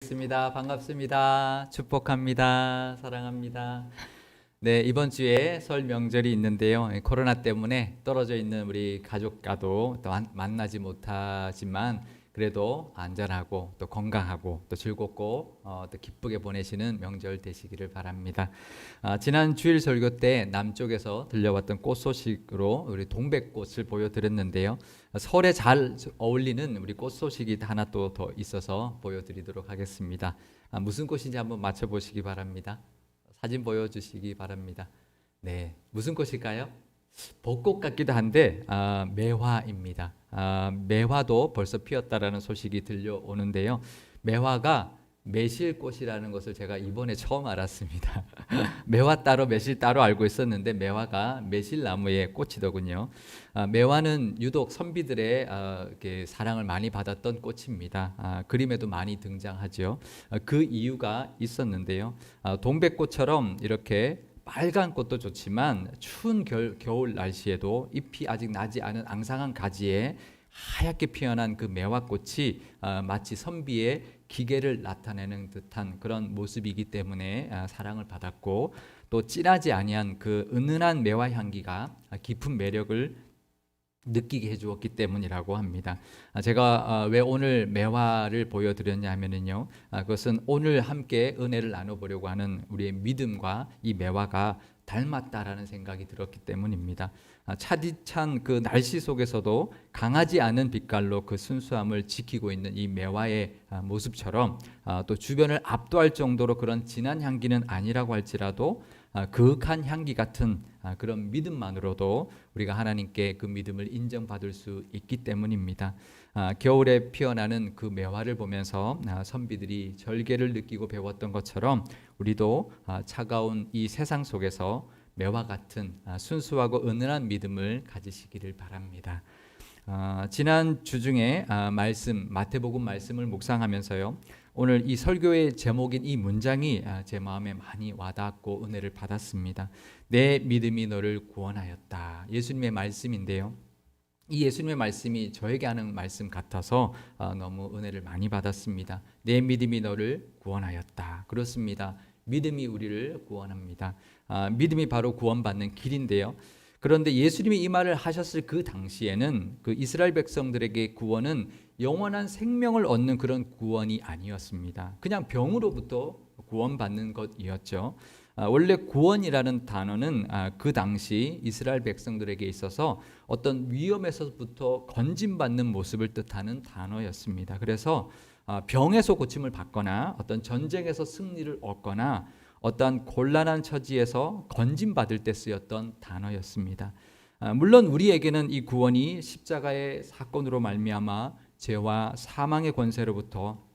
반갑습니다. 축복합니다. 사랑합니다. 네, 이번 주에 설 명절이 있는데요. 코로나 때문에 떨어져 있는 우리 가족과도 또 만나지 못하지만 그래도 안전하고 또 건강하고 또 즐겁고 또 기쁘게 보내시는 명절 되시기를 바랍니다. 지난 주일 설교 때 남쪽에서 들려왔던 꽃 소식으로 우리 동백꽃을 보여드렸는데요. 설에 잘 어울리는 우리 꽃 소식이 하나 또 더 있어서 보여드리도록 하겠습니다. 무슨 꽃인지 한번 맞춰보시기 바랍니다. 사진 보여주시기 바랍니다. 네, 무슨 꽃일까요? 벚꽃 같기도 한데 매화입니다. 매화도 벌써 피었다라는 소식이 들려오는데요. 매화가 매실꽃이라는 것을 제가 이번에 처음 알았습니다. 매화 따로 매실 따로 알고 있었는데 매화가 매실나무의 꽃이더군요. 매화는 유독 선비들의 이렇게 사랑을 많이 받았던 꽃입니다. 그림에도 많이 등장하죠. 그 이유가 있었는데요. 동백꽃처럼 이렇게 빨간 꽃도 좋지만 추운 겨울 날씨에도 잎이 아직 나지 않은 앙상한 가지에 하얗게 피어난 그 매화꽃이 마치 선비의 기계를 나타내는 듯한 그런 모습이기 때문에 사랑을 받았고, 또 진하지 아니한 그 은은한 매화 향기가 깊은 매력을 느끼게 해주었기 때문이라고 합니다. 제가 왜 오늘 매화를 보여드렸냐 하면은요, 그것은 오늘 함께 은혜를 나눠보려고 하는 우리의 믿음과 이 매화가 닮았다라는 생각이 들었기 때문입니다. 차디찬 그 날씨 속에서도 강하지 않은 빛깔로 그 순수함을 지키고 있는 이 매화의 모습처럼 또 주변을 압도할 정도로 그런 진한 향기는 아니라고 할지라도 그윽한 향기 같은 그런 믿음만으로도 우리가 하나님께 그 믿음을 인정받을 수 있기 때문입니다. 겨울에 피어나는 그 매화를 보면서 선비들이 절개를 느끼고 배웠던 것처럼 우리도 차가운 이 세상 속에서 매화 같은 순수하고 은은한 믿음을 가지시기를 바랍니다. 지난 주 중에 마태복음 말씀을 묵상하면서요, 오늘 이 설교의 제목인 이 문장이 제 마음에 많이 와닿고 은혜를 받았습니다. 내 믿음이 너를 구원하였다. 예수님의 말씀인데요, 이 예수님의 말씀이 저에게 하는 말씀 같아서 너무 은혜를 많이 받았습니다. 내 믿음이 너를 구원하였다. 그렇습니다. 믿음이 우리를 구원합니다. 믿음이 바로 구원받는 길인데요. 그런데 예수님이 이 말을 하셨을 그 당시에는 그 이스라엘 백성들에게 구원은 영원한 생명을 얻는 그런 구원이 아니었습니다. 그냥 병으로부터 구원받는 것이었죠. 원래 구원이라는 단어는 그 당시 이스라엘 백성들에게 있어서 어떤 위험에서부터 건진받는 모습을 뜻하는 단어였습니다. 그래서 병에서 고침을 받거나 어떤 전쟁에서 승리를 얻거나 어떠한 곤란한 처지에서 건진받을 때 쓰였던 단어였습니다. 물론 우리에게는 이 구원이 십자가의 사건으로 말미암아 죄와 사망의 권세로부터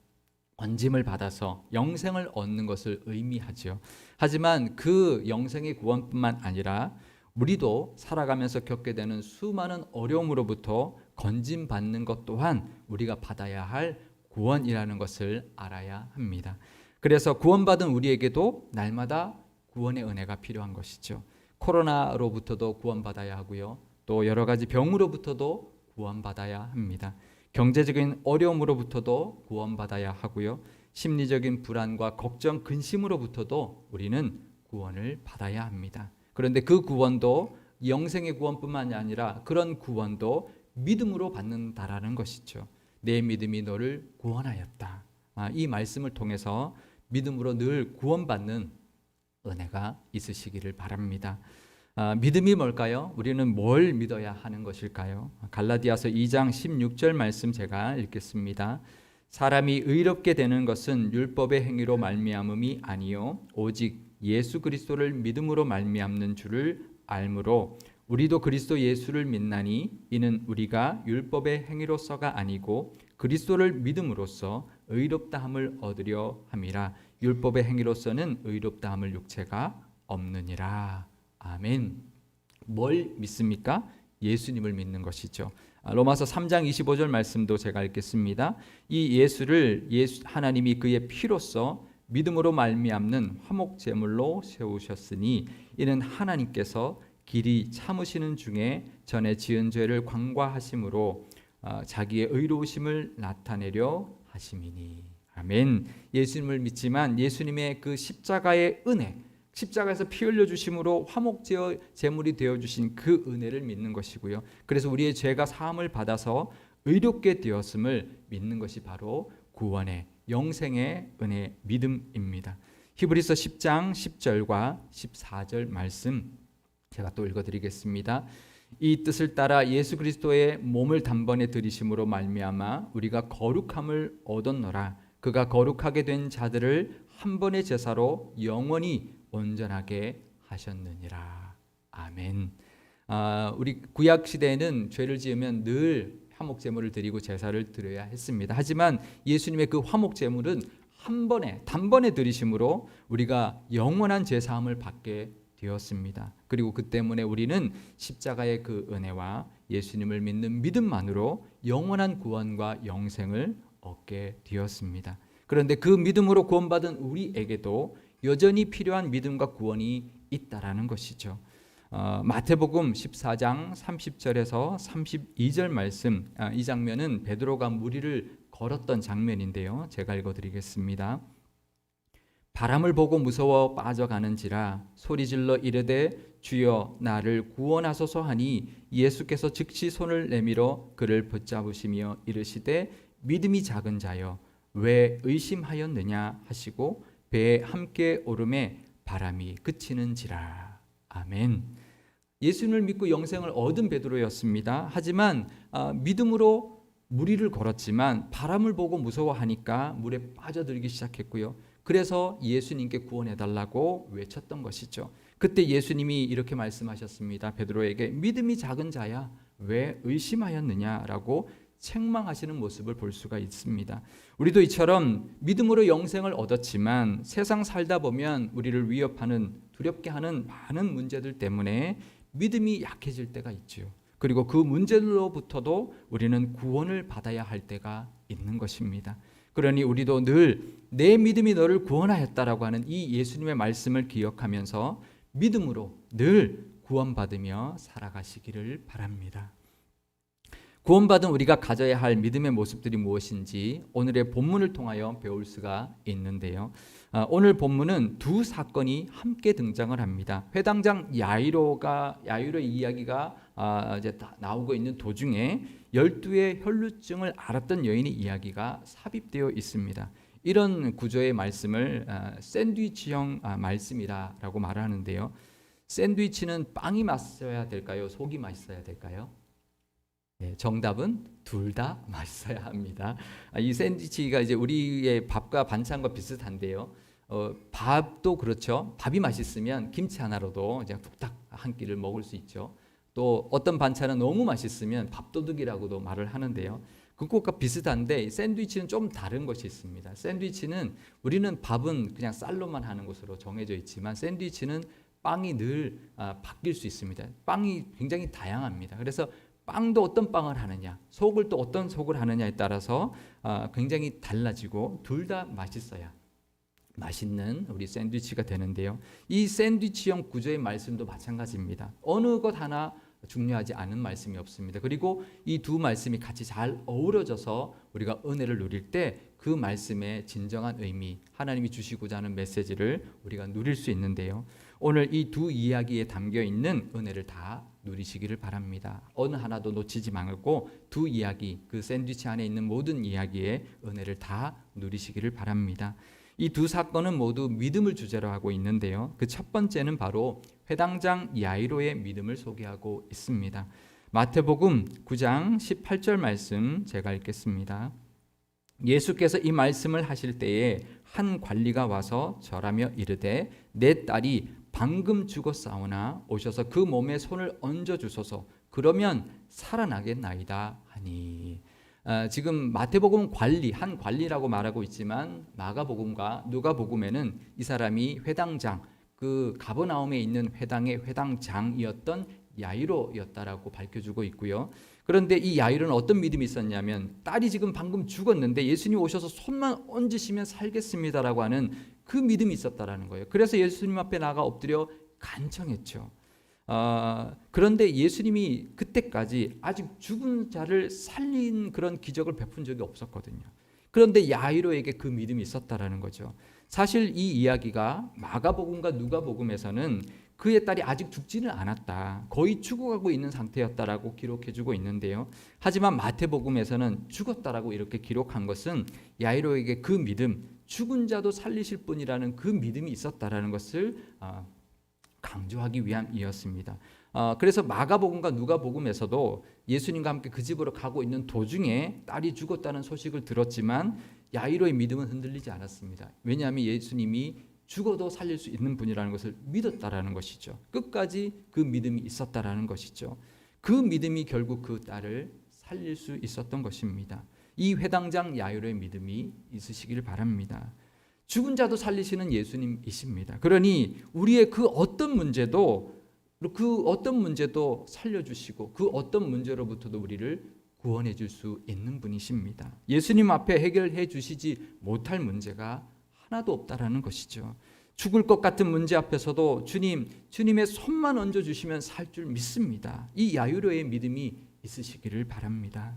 건짐을 받아서 영생을 얻는 것을 의미하죠. 하지만 그 영생의 구원뿐만 아니라 우리도 살아가면서 겪게 되는 수많은 어려움으로부터 건짐받는 것 또한 우리가 받아야 할 구원이라는 것을 알아야 합니다. 그래서 구원받은 우리에게도 날마다 구원의 은혜가 필요한 것이죠. 코로나로부터도 구원받아야 하고요, 또 여러 가지 병으로부터도 구원받아야 합니다. 경제적인 어려움으로부터도 구원받아야 하고요, 심리적인 불안과 걱정, 근심으로부터도 우리는 구원을 받아야 합니다. 그런데 그 구원도 영생의 구원뿐만 아니라 그런 구원도 믿음으로 받는다라는 것이죠. 내 믿음이 너를 구원하였다. 이 말씀을 통해서 믿음으로 늘 구원받는 은혜가 있으시기를 바랍니다. 믿음이 뭘까요? 우리는 뭘 믿어야 하는 것일까요? 갈라디아서 2장 16절 말씀 제가 읽겠습니다. 사람이 의롭게 되는 것은 율법의 행위로 말미암음이 아니요 오직 예수 그리스도를 믿음으로 말미암는 줄을 알므로 우리도 그리스도 예수를 믿나니 이는 우리가 율법의 행위로서가 아니고 그리스도를 믿음으로써 의롭다함을 얻으려 함이라. 율법의 행위로서는 의롭다함을 육체가 없느니라. 아멘. 뭘 믿습니까? 예수님을 믿는 것이죠. 로마서 3장 25절 말씀도 제가 읽겠습니다. 이 예수를 하나님이 그의 피로써 믿음으로 말미암는 화목 제물로 세우셨으니 이는 하나님께서 길이 참으시는 중에 전에 지은 죄를 광과하심으로 자기의 의로우심을 나타내려 하심이니. 아멘. 예수님을 믿지만 예수님의 그 십자가의 은혜, 십자가에서 피 흘려 주심으로 화목 제물이 되어 주신 그 은혜를 믿는 것이고요. 그래서 우리의 죄가 사함을 받아서 의롭게 되었음을 믿는 것이 바로 구원의 영생의 은혜 믿음입니다. 히브리서 10장 10절과 14절 말씀 제가 또 읽어드리겠습니다. 이 뜻을 따라 예수 그리스도의 몸을 단번에 들이심으로 말미암아 우리가 거룩함을 얻었노라. 그가 거룩하게 된 자들을 한 번의 제사로 영원히 온전하게 하셨느니라. 아멘. 우리 구약 시대에는 죄를 지으면 늘 화목 제물을 드리고 제사를 드려야 했습니다. 하지만 예수님의 그 화목 제물은 한 번에 단번에 드리심으로 우리가 영원한 제사함을 받게 되었습니다. 그리고 그 때문에 우리는 십자가의 그 은혜와 예수님을 믿는 믿음만으로 영원한 구원과 영생을 얻게 되었습니다. 그런데 그 믿음으로 구원받은 우리에게도 여전히 필요한 믿음과 구원이 있다라는 것이죠. 마태복음 14장 30절에서 32절 말씀, 이 장면은 베드로가 무리를 걸었던 장면인데요. 제가 읽어드리겠습니다. 바람을 보고 무서워 빠져가는지라 소리질러 이르되 주여 나를 구원하소서 하니 예수께서 즉시 손을 내밀어 그를 붙잡으시며 이르시되 믿음이 작은 자여 왜 의심하였느냐 하시고 배에 함께 오름에 바람이 그치는지라. 아멘. 예수님을 믿고 영생을 얻은 베드로였습니다. 하지만 믿음으로 무리를 걸었지만 바람을 보고 무서워하니까 물에 빠져들기 시작했고요. 그래서 예수님께 구원해달라고 외쳤던 것이죠. 그때 예수님이 이렇게 말씀하셨습니다. 베드로에게 믿음이 작은 자야 왜 의심하였느냐라고 책망하시는 모습을 볼 수가 있습니다. 우리도 이처럼 믿음으로 영생을 얻었지만 세상 살다 보면 우리를 위협하는 두렵게 하는 많은 문제들 때문에 믿음이 약해질 때가 있죠. 그리고 그 문제로부터도 우리는 구원을 받아야 할 때가 있는 것입니다. 그러니 우리도 늘 내 믿음이 너를 구원하였다라고 하는 이 예수님의 말씀을 기억하면서 믿음으로 늘 구원받으며 살아가시기를 바랍니다. 구원받은 우리가 가져야 할 믿음의 모습들이 무엇인지 오늘의 본문을 통하여 배울 수가 있는데요. 오늘 본문은 두 사건이 함께 등장을 합니다. 회당장 야이로의 이야기가 이제 나오고 있는 도중에 12의 혈루증을 앓았던 여인의 이야기가 삽입되어 있습니다. 이런 구조의 말씀을 샌드위치형 말씀이라고 말하는데요. 샌드위치는 빵이 맛있어야 될까요? 속이 맛있어야 될까요? 네, 정답은 둘 다 맛있어야 합니다. 이 샌드위치가 이제 우리의 밥과 반찬과 비슷한데요. 밥도 그렇죠. 밥이 맛있으면 김치 하나로도 그냥 뚝딱 한 끼를 먹을 수 있죠. 또 어떤 반찬은 너무 맛있으면 밥도둑이라고도 말을 하는데요. 그것과 비슷한데 샌드위치는 좀 다른 것이 있습니다. 샌드위치는 우리는 밥은 그냥 쌀로만 하는 것으로 정해져 있지만 샌드위치는 빵이 늘 바뀔 수 있습니다. 빵이 굉장히 다양합니다. 그래서 빵도 어떤 빵을 하느냐, 속을 또 어떤 속을 하느냐에 따라서 굉장히 달라지고 둘 다 맛있어야 맛있는 우리 샌드위치가 되는데요. 이 샌드위치형 구조의 말씀도 마찬가지입니다. 어느 것 하나 중요하지 않은 말씀이 없습니다. 그리고 이 두 말씀이 같이 잘 어우러져서 우리가 은혜를 누릴 때 그 말씀의 진정한 의미, 하나님이 주시고자 하는 메시지를 우리가 누릴 수 있는데요. 오늘 이 두 이야기에 담겨 있는 은혜를 다 누리시기를 바랍니다. 어느 하나도 놓치지 말고 두 이야기, 그 샌드위치 안에 있는 모든 이야기의 은혜를 다 누리시기를 바랍니다. 이 두 사건은 모두 믿음을 주제로 하고 있는데요. 그 첫 번째는 바로 회당장 야이로의 믿음을 소개하고 있습니다. 마태복음 9장 18절 말씀 제가 읽겠습니다. 예수께서 이 말씀을 하실 때에 한 관리가 와서 절하며 이르되 내 딸이 방금 죽었사오나 오셔서 그 몸에 손을 얹어 주소서 그러면 살아나겠나이다 하니. 지금 마태복음 한 관리라고 말하고 있지만 마가복음과 누가복음에는 이 사람이 회당장, 그 가버나움에 있는 회당의 회당장이었던 야이로였다라고 밝혀주고 있고요. 그런데 이 야이로는 어떤 믿음이 있었냐면 딸이 지금 방금 죽었는데 예수님 오셔서 손만 얹으시면 살겠습니다라고 하는 그 믿음이 있었다라는 거예요. 그래서 예수님 앞에 나가 엎드려 간청했죠. 그런데 예수님이 그때까지 아직 죽은 자를 살린 그런 기적을 베푼 적이 없었거든요. 그런데 야이로에게 그 믿음이 있었다라는 거죠. 사실 이 이야기가 마가복음과 누가복음에서는 그의 딸이 아직 죽지는 않았다, 거의 죽어가고 있는 상태였다라고 기록해주고 있는데요. 하지만 마태복음에서는 죽었다라고 이렇게 기록한 것은 야이로에게 그 믿음, 죽은 자도 살리실 분이라는 그 믿음이 있었다라는 것을 강조하기 위함이었습니다. 그래서 마가복음과 누가복음에서도 예수님과 함께 그 집으로 가고 있는 도중에 딸이 죽었다는 소식을 들었지만 야이로의 믿음은 흔들리지 않았습니다. 왜냐하면 예수님이 죽어도 살릴 수 있는 분이라는 것을 믿었다라는 것이죠. 끝까지 그 믿음이 있었다라는 것이죠. 그 믿음이 결국 그 딸을 살릴 수 있었던 것입니다. 이 회당장 야이로의 믿음이 있으시길 바랍니다. 죽은 자도 살리시는 예수님이십니다. 그러니 우리의 그 어떤 문제도 살려주시고 그 어떤 문제로부터도 우리를 구원해 줄 수 있는 분이십니다. 예수님 앞에 해결해 주시지 못할 문제가 하나도 없다라는 것이죠. 죽을 것 같은 문제 앞에서도 주님의 손만 얹어주시면 살 줄 믿습니다. 이 야이로의 믿음이 있으시기를 바랍니다.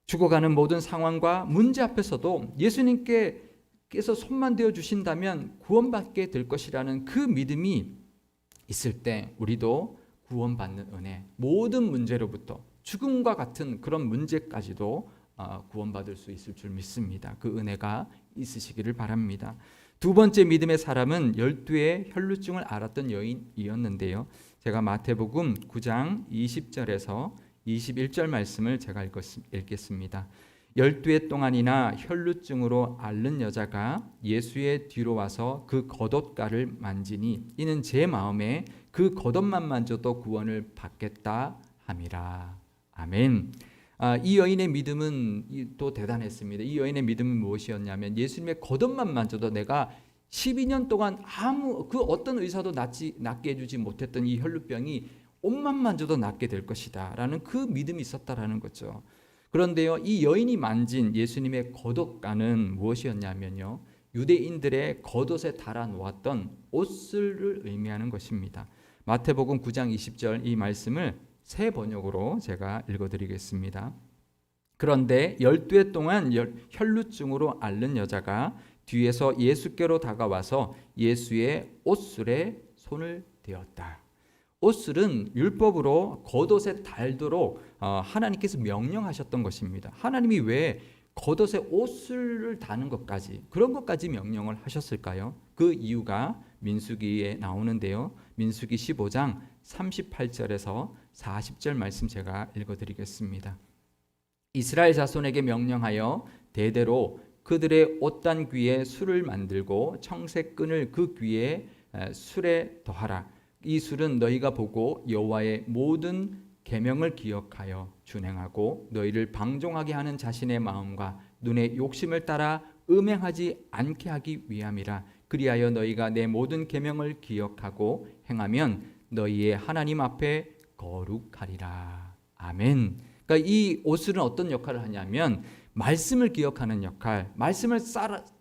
죽어가는 모든 상황과 문제 앞에서도 예수님께서 손만 대어 주신다면 구원받게 될 것이라는 그 믿음이 있을 때 우리도 구원받는 은혜, 모든 문제로부터 죽음과 같은 그런 문제까지도 구원받을 수 있을 줄 믿습니다. 그 은혜가 있으시기를 바랍니다. 두 번째 믿음의 사람은 12의 혈루증을 앓았던 여인이었는데요. 제가 마태복음 9장 20절에서 21절 말씀을 제가 읽겠습니다. 12해 동안이나 혈루증으로 앓는 여자가 예수의 뒤로 와서 그 겉옷가를 만지니 이는 제 마음에 그 겉옷만 만져도 구원을 받겠다 함이라. 아멘. 이 여인의 믿음은 또 대단했습니다. 이 여인의 믿음은 무엇이었냐면 예수님의 겉옷만 만져도 내가 12년 동안 그 어떤 의사도 낫게 해주지 못했던 이 혈루병이 옷만 만져도 낫게 될 것이다 라는 그 믿음이 있었다라는 거죠. 그런데요, 이 여인이 만진 예수님의 겉옷가는 무엇이었냐면요, 유대인들의 겉옷에 달아 놓았던 옷을 의미하는 것입니다. 마태복음 9장 20절 이 말씀을 새 번역으로 제가 읽어드리겠습니다. 그런데 12해 동안 혈루증으로 앓는 여자가 뒤에서 예수께로 다가와서 예수의 옷술에 손을 대었다. 옷술은 율법으로 겉옷에 달도록 하나님께서 명령하셨던 것입니다. 하나님이 왜 겉옷에 옷술을 다는 것까지, 그런 것까지 명령을 하셨을까요? 그 이유가 민수기에 나오는데요. 민수기 15장 38절에서 40절 말씀 제가 읽어드리겠습니다. 이스라엘 자손에게 명령하여 대대로 그들의 옷단 귀에 술을 만들고 청색 끈을 그 귀에 술에 더하라. 이 술은 너희가 보고 여호와의 모든 계명을 기억하여 준행하고 너희를 방종하게 하는 자신의 마음과 눈의 욕심을 따라 음행하지 않게 하기 위함이라. 그리하여 너희가 내 모든 계명을 기억하고 행하면 너희의 하나님 앞에 거룩하리라. 아멘. 그러니까 이 옷은 어떤 역할을 하냐면 말씀을 기억하는 역할, 말씀을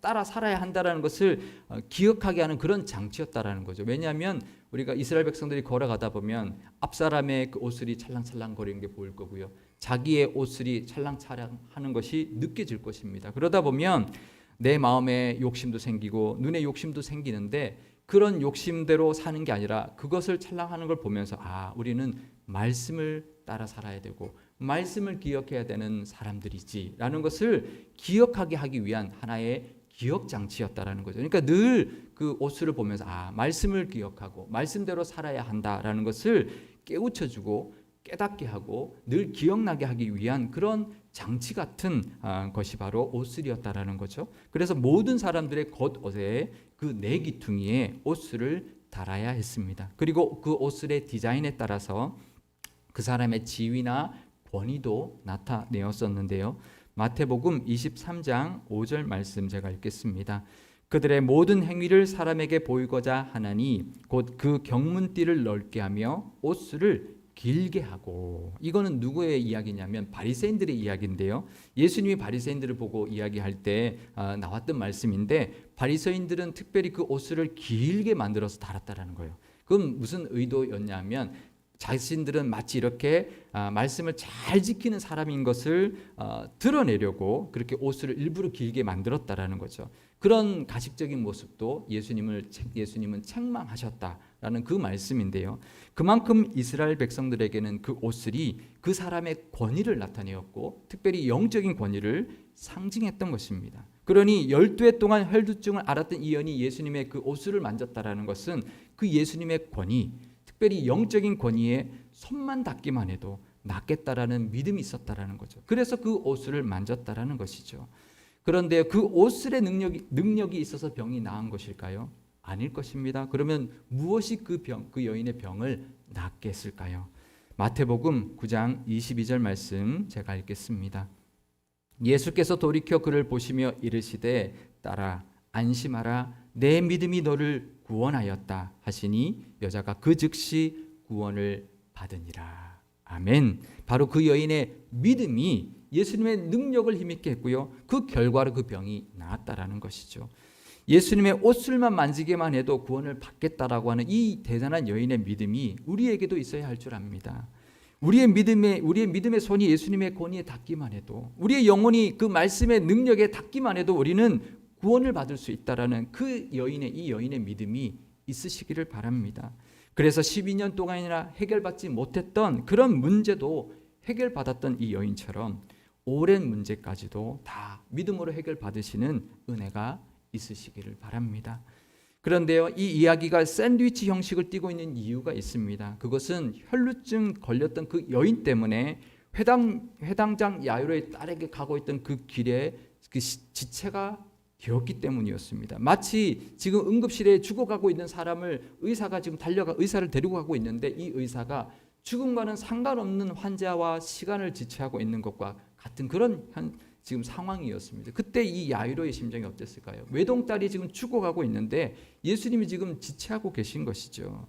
따라 살아야 한다는 것을 기억하게 하는 그런 장치였다라는 거죠. 왜냐하면 우리가 이스라엘 백성들이 걸어가다 보면 앞사람의 그 옷슬이 찰랑찰랑 거리는 게 보일 거고요, 자기의 옷슬이 찰랑찰랑하는 것이 느껴질 것입니다. 그러다 보면 내 마음에 욕심도 생기고 눈에 욕심도 생기는데 그런 욕심대로 사는 게 아니라 그것을 찰랑하는 걸 보면서 우리는 말씀을 따라 살아야 되고 말씀을 기억해야 되는 사람들이지라는 것을 기억하게 하기 위한 하나의 기억 장치였다라는 거죠. 그러니까 늘 그 옷을 보면서 말씀을 기억하고 말씀대로 살아야 한다라는 것을 깨우쳐주고 깨닫게 하고 늘 기억나게 하기 위한 그런 장치 같은 것이 바로 옷슬이었다라는 거죠. 그래서 모든 사람들의 겉옷에 그 네 귀퉁이에 옷슬을 달아야 했습니다. 그리고 그 옷슬의 디자인에 따라서 그 사람의 지위나 권위도 나타내었었는데요. 마태복음 23장 5절 말씀 제가 읽겠습니다. 그들의 모든 행위를 사람에게 보이고자 하나니 곧 그 경문띠를 넓게 하며 옷술을 길게 하고. 이거는 누구의 이야기냐면 바리새인들의 이야기인데요. 예수님이 바리새인들을 보고 이야기할 때 나왔던 말씀인데 바리새인들은 특별히 그 옷술을 길게 만들어서 달았다라는 거예요. 그건 무슨 의도였냐면 자신들은 마치 이렇게 말씀을 잘 지키는 사람인 것을 드러내려고 그렇게 옷을 일부러 길게 만들었다라는 거죠. 그런 가식적인 모습도 예수님은 책망하셨다라는 그 말씀인데요. 그만큼 이스라엘 백성들에게는 그 옷이 그 사람의 권위를 나타내었고 특별히 영적인 권위를 상징했던 것입니다. 그러니 12해 동안 혈루증을 앓았던 이 여인이 예수님의 그 옷을 만졌다라는 것은 그 예수님의 권위, 특별히 영적인 권위에 손만 닿기만 해도 낫겠다라는 믿음이 있었다라는 거죠. 그래서 그 옷을 만졌다라는 것이죠. 그런데 그 옷술의 능력이 있어서 병이 나은 것일까요? 아닐 것입니다. 그러면 무엇이 그 여인의 병을 낫게 했을까요? 마태복음 9장 22절 말씀 제가 읽겠습니다. 예수께서 돌이켜 그를 보시며 이르시되 딸아 안심하라 내 믿음이 너를 구원하였다 하시니 여자가 그 즉시 구원을 받으니라. 아멘. 바로 그 여인의 믿음이 예수님의 능력을 힘있게 했고요. 그 결과로 그 병이 나았다라는 것이죠. 예수님의 옷술만 만지기만 해도 구원을 받겠다라고 하는 이 대단한 여인의 믿음이 우리에게도 있어야 할 줄 압니다. 우리의 믿음의 손이 예수님의 권위에 닿기만 해도, 우리의 영혼이 그 말씀의 능력에 닿기만 해도 우리는 구원을 받을 수 있다라는 이 여인의 믿음이 있으시기를 바랍니다. 그래서 12년 동안이나 해결받지 못했던 그런 문제도 해결받았던 이 여인처럼 오랜 문제까지도 다 믿음으로 해결받으시는 은혜가 있으시기를 바랍니다. 그런데요, 이 이야기가 샌드위치 형식을 띠고 있는 이유가 있습니다. 그것은 혈루증 걸렸던 그 여인 때문에 회당장 야이로의 딸에게 가고 있던 그 길에 그 지체가 되었기 때문이었습니다. 마치 지금 응급실에 죽어가고 있는 사람을 의사가 지금 의사를 데리고 가고 있는데 이 의사가 죽음과는 상관없는 환자와 시간을 지체하고 있는 것과 같은 그런 지금 상황이었습니다. 그때 이 야이로의 심정이 어땠을까요? 외동딸이 지금 죽어가고 있는데 예수님이 지금 지체하고 계신 것이죠.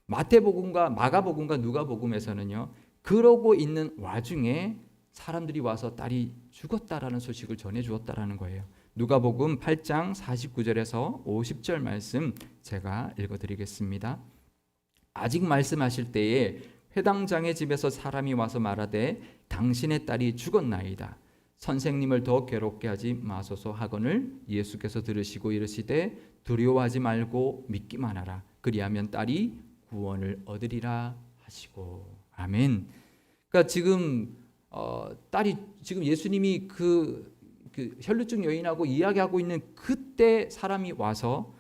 마태복음과 마가복음과 누가복음에서는요, 그러고 있는 와중에 사람들이 와서 딸이 죽었다라는 소식을 전해주었다라는 거예요. 누가복음 8장 49절에서 50절 말씀 제가 읽어드리겠습니다. 아직 말씀하실 때에 회당장의 집에서 사람이 와서 말하되 당신의 딸이 죽었나이다. 선생님을 더 괴롭게 하지 마소서 하거늘 예수께서 들으시고 이르시되 두려워하지 말고 믿기만 하라. 그리하면 딸이 구원을 얻으리라 하시고. 아멘. 그러니까 지금 딸이 지금 예수님이 그 혈루증 여인하고 이야기하고 있는 그때 사람이 와서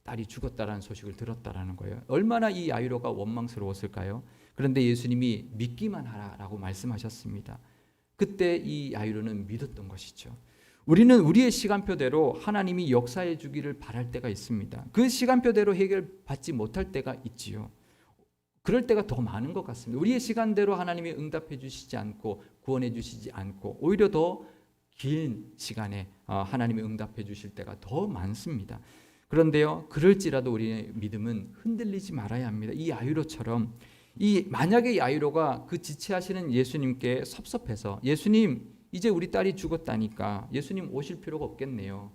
딸이 죽었다라는 소식을 들었다라는 거예요. 얼마나 이 야이로가 원망스러웠을까요? 그런데 예수님이 믿기만 하라라고 말씀하셨습니다. 그때 이 야이로는 믿었던 것이죠. 우리는 우리의 시간표대로 하나님이 역사해 주기를 바랄 때가 있습니다. 그 시간표대로 해결받지 못할 때가 있지요. 그럴 때가 더 많은 것 같습니다. 우리의 시간대로 하나님이 응답해 주시지 않고 구원해 주시지 않고 오히려 더 긴 시간에 하나님이 응답해 주실 때가 더 많습니다. 그런데요, 그럴지라도 우리의 믿음은 흔들리지 말아야 합니다. 이 야이로처럼 만약에 야이로가 그 지체하시는 예수님께 섭섭해서 예수님 이제 우리 딸이 죽었다니까 예수님 오실 필요가 없겠네요.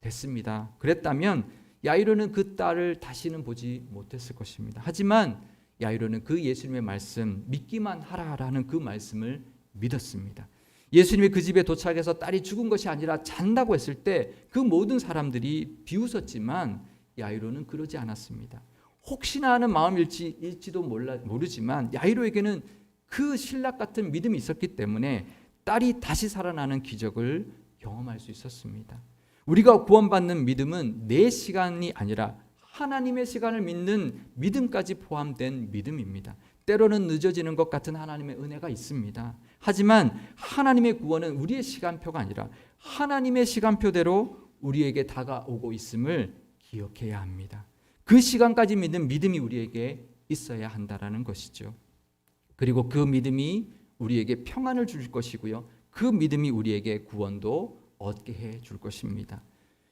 됐습니다. 그랬다면 야이로는 그 딸을 다시는 보지 못했을 것입니다. 하지만 야이로는 그 예수님의 말씀 믿기만 하라라는 그 말씀을 믿었습니다. 예수님이 그 집에 도착해서 딸이 죽은 것이 아니라 잔다고 했을 때 그 모든 사람들이 비웃었지만 야이로는 그러지 않았습니다. 혹시나 하는 마음일지도 모르지만 야이로에게는 그 신락 같은 믿음이 있었기 때문에 딸이 다시 살아나는 기적을 경험할 수 있었습니다. 우리가 구원받는 믿음은 내 시간이 아니라 하나님의 시간을 믿는 믿음까지 포함된 믿음입니다. 때로는 늦어지는 것 같은 하나님의 은혜가 있습니다. 하지만 하나님의 구원은 우리의 시간표가 아니라 하나님의 시간표대로 우리에게 다가오고 있음을 기억해야 합니다. 그 시간까지 믿는 믿음이 우리에게 있어야 한다라는 것이죠. 그리고 그 믿음이 우리에게 평안을 줄 것이고요. 그 믿음이 우리에게 구원도 얻게 해 줄 것입니다.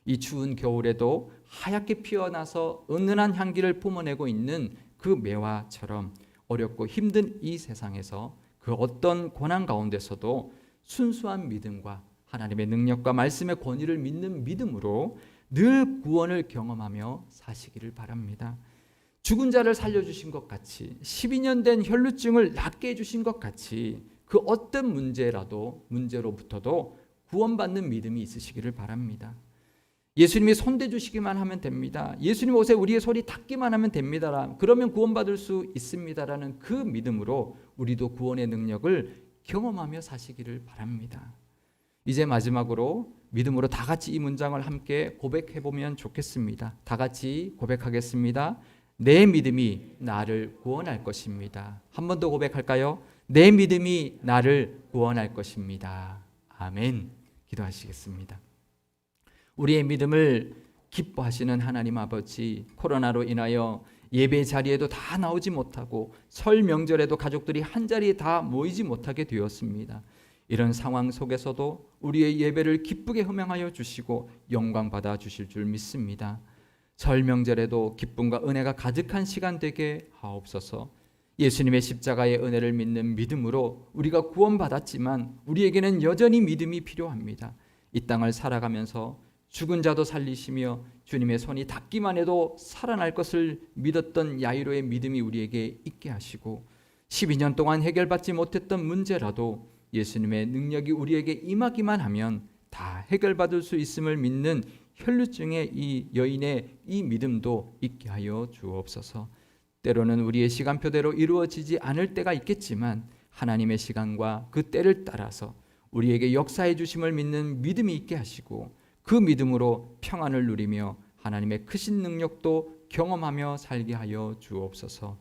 이 추운 겨울에도 하얗게 피어나서 은은한 향기를 뿜어내고 있는 그 매화처럼 어렵고 힘든 이 세상에서 그 어떤 고난 가운데서도 순수한 믿음과 하나님의 능력과 말씀의 권위를 믿는 믿음으로 늘 구원을 경험하며 사시기를 바랍니다. 죽은 자를 살려주신 것 같이 12년 된 혈루증을 낫게 해주신 것 같이 그 어떤 문제로부터도 구원받는 믿음이 있으시기를 바랍니다. 예수님이 손대주시기만 하면 됩니다. 예수님 옷에 우리의 손이 닿기만 하면 됩니다. 그러면 구원받을 수 있습니다라는 그 믿음으로 우리도 구원의 능력을 경험하며 사시기를 바랍니다. 이제 마지막으로 믿음으로 다 같이 이 문장을 함께 고백해 보면 좋겠습니다. 다 같이 고백하겠습니다. 내 믿음이 나를 구원할 것입니다. 한 번 더 고백할까요? 내 믿음이 나를 구원할 것입니다. 아멘. 기도하시겠습니다. 우리의 믿음을 기뻐하시는 하나님 아버지, 코로나로 인하여 예배 자리에도 다 나오지 못하고 설 명절에도 가족들이 한자리에 다 모이지 못하게 되었습니다. 이런 상황 속에서도 우리의 예배를 기쁘게 허명하여 주시고 영광 받아 주실 줄 믿습니다. 설 명절에도 기쁨과 은혜가 가득한 시간 되게 하옵소서. 예수님의 십자가의 은혜를 믿는 믿음으로 우리가 구원받았지만 우리에게는 여전히 믿음이 필요합니다. 이 땅을 살아가면서 죽은 자도 살리시며 주님의 손이 닿기만 해도 살아날 것을 믿었던 야이로의 믿음이 우리에게 있게 하시고 12년 동안 해결받지 못했던 문제라도 예수님의 능력이 우리에게 임하기만 하면 다 해결받을 수 있음을 믿는 혈루증의 이 여인의 이 믿음도 있게 하여 주옵소서. 때로는 우리의 시간표대로 이루어지지 않을 때가 있겠지만 하나님의 시간과 그 때를 따라서 우리에게 역사해 주심을 믿는 믿음이 있게 하시고 그 믿음으로 평안을 누리며 하나님의 크신 능력도 경험하며 살게 하여 주옵소서.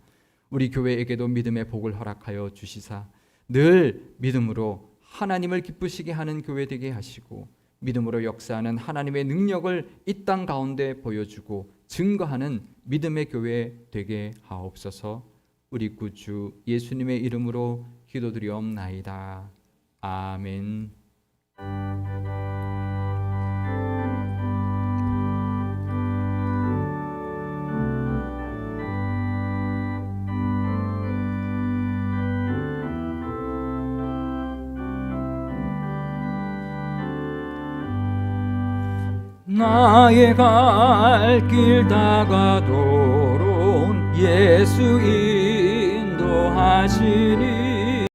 우리 교회에게도 믿음의 복을 허락하여 주시사 늘 믿음으로 하나님을 기쁘시게 하는 교회 되게 하시고 믿음으로 역사하는 하나님의 능력을 이 땅 가운데 보여주고 증거하는 믿음의 교회 되게 하옵소서. 우리 구주 예수님의 이름으로 기도드리옵나이다. 아멘. 나의 갈 길 다가도록 예수 인도하시니